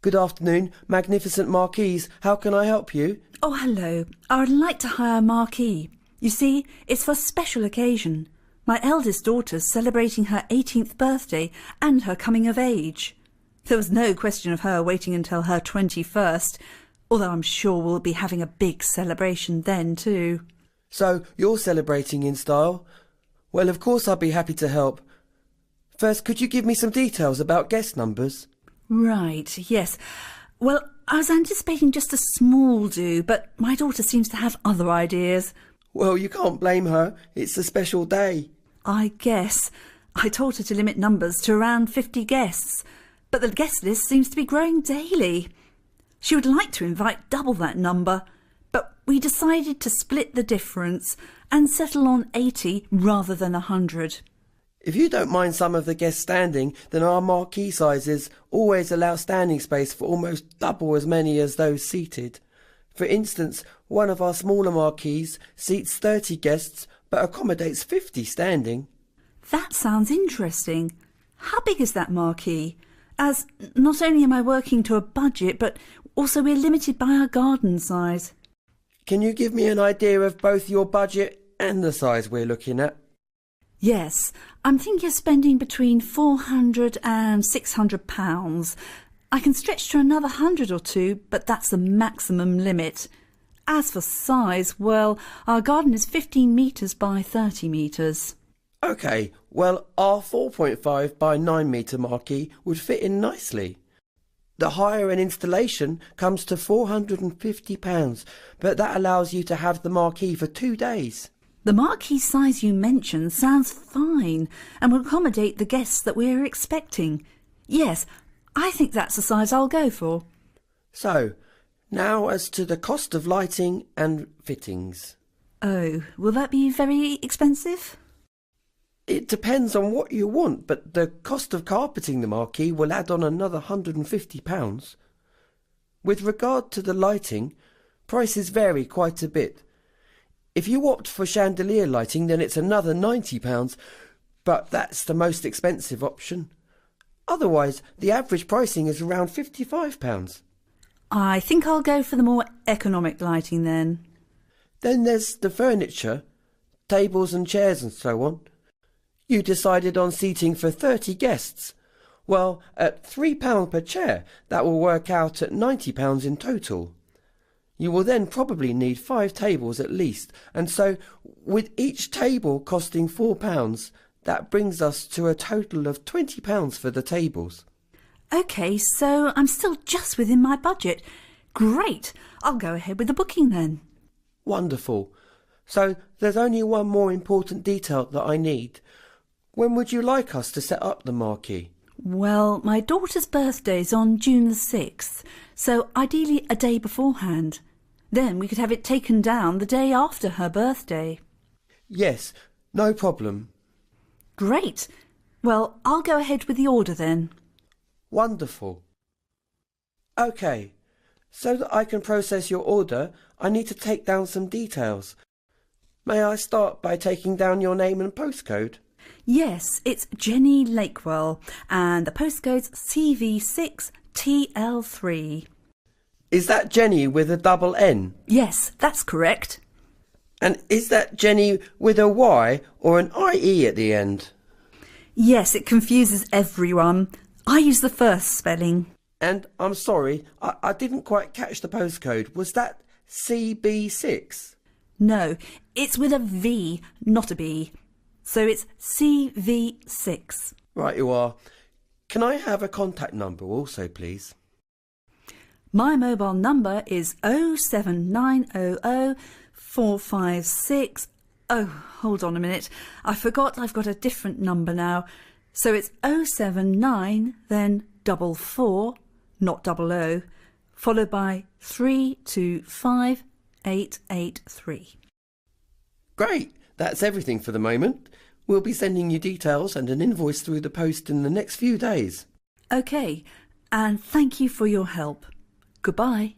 Good afternoon, magnificent marquise. How can I help you? Oh, hello. I would like to hire a marquee. You see, it's for a special occasion. My eldest daughter's celebrating her 18th birthday and her coming of age. There was no question of her waiting until her 21st, although I'm sure we'll be having a big celebration then too. So, you're celebrating in style? Well, of course I'd be happy to help. First, could you give me some details about guest numbers? Right, yes. Well, I was anticipating just a small do, but my daughter seems to have other ideas. Well, you can't blame her. It's a special day. I guess. I told her to limit numbers to around 50 guests, but the guest list seems to be growing daily. She would like to invite double that number, but we decided to split the difference and settle on 80 rather than 100. If you don't mind some of the guests standing, then our marquee sizes always allow standing space for almost double as many as those seated. For instance, one of our smaller marquees seats 30 guests but accommodates 50 standing. That sounds interesting. How big is that marquee? As not only am I working to a budget, but also we're limited by our garden size. Can you give me an idea of both your budget and the size we're looking at? Yes, I'm thinking of spending between £400 and £600. I can stretch to another 100 or two, but that's the maximum limit. As for size, well, our garden is 15 metres by 30 metres. OK, well, our 4.5 by 9 metre marquee would fit in nicely. The hire and installation comes to £450, but that allows you to have the marquee for 2 days. The marquee size you mentioned sounds fine and will accommodate the guests that we're expecting. Yes, I think that's the size I'll go for. So, now as to the cost of lighting and fittings. Oh, will that be very expensive? It depends on what you want, but the cost of carpeting the marquee will add on another £150. With regard to the lighting, prices vary quite a bit. If you opt for chandelier lighting, then it's another £90, but that's the most expensive option. Otherwise, the average pricing is around £55. I think I'll go for the more economic lighting then. Then there's the furniture, tables and chairs and so on. You decided on seating for 30 guests. Well, at £3 per chair, that will work out at £90 in total. You will then probably need 5 tables at least, and so with each table costing £4, that brings us to a total of £20 for the tables. OK, so I'm still just within my budget. Great! I'll go ahead with the booking then. Wonderful. So there's only one more important detail that I need. When would you like us to set up the marquee? Well, my daughter's birthday's on June the 6th, so ideally a day beforehand. Then we could have it taken down the day after her birthday. Yes, no problem. Great. Well, I'll go ahead with the order then. Wonderful. OK, so that I can process your order, I need to take down some details. May I start by taking down your name and postcode? Yes, it's Jenny Lakewell, and the postcode's CV6TL3. Is that Jenny with a double N? Yes, that's correct. And is that Jenny with a Y or an IE at the end? Yes, it confuses everyone. I use the first spelling. And I'm sorry, I didn't quite catch the postcode. Was that CB6? No, it's with a V, not a B. So it's CV6. Right you are. Can I have a contact number also, please? My mobile number is 07900 456. Oh, hold on a minute. I forgot I've got a different number now. So it's 079, then 44, not 00, followed by 325883. Great. That's everything for the moment. We'll be sending you details and an invoice through the post in the next few days. OK, and thank you for your help. Goodbye.